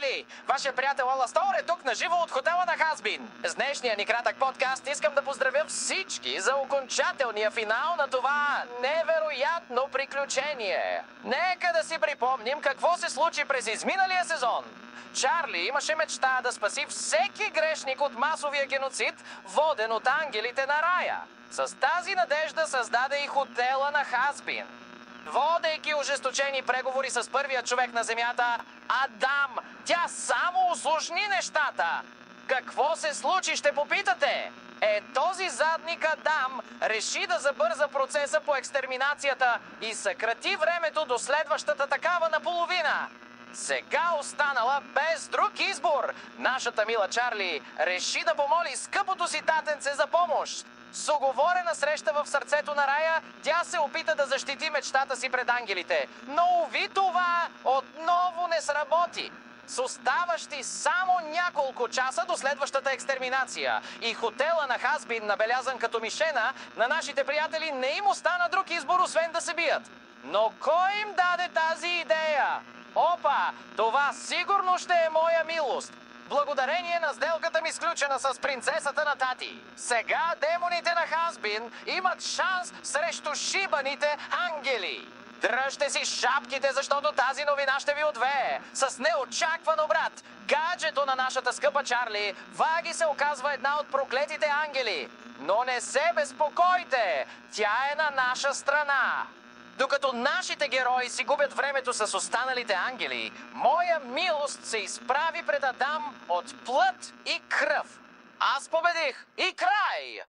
Чарли! Вашия приятел Аластор е тук на живо от хотела на Хазбин. С днешния ни кратък подкаст искам да поздравя всички за окончателния финал на това невероятно приключение. Нека да си припомним какво се случи през изминалия сезон. Чарли имаше мечта да спаси всеки грешник от масовия геноцид, воден от ангелите на рая. С тази надежда създаде и хотела на Хазбин. Водейки ожесточени преговори с първия човек на земята, Адам, тя само усложни нещата. Какво се случи, ще попитате? Този задник Адам реши да забърза процеса по екстерминацията и съкрати времето до следващата такава наполовина. Сега останала без друг избор. Нашата мила Чарли реши да помоли скъпото си татенце за помощ. С уговорена среща в сърцето на рая, тя се опита да защити мечтата си пред ангелите. Но уви, това отново не сработи. С оставащи само няколко часа до следващата екстерминация и хотела на Хазбин, набелязан като мишена, на нашите приятели не им остана друг избор, освен да се бият. Но кой им даде тази идея? Опа, това сигурно ще е моя милост. Благодарение на сделката ми сключена с принцесата на тати. Сега демоните на Хазбин имат шанс срещу шибаните ангели. Дръжте си шапките, защото тази новина ще ви отвее. С неочакван обрат, гаджето на нашата скъпа Чарли, Ваги се оказва една от проклетите ангели. Но не се безпокойте, тя е на наша страна. Докато нашите герои си губят времето с останалите ангели, моя милост се изправи пред Адам от плът и кръв. Аз победих и край!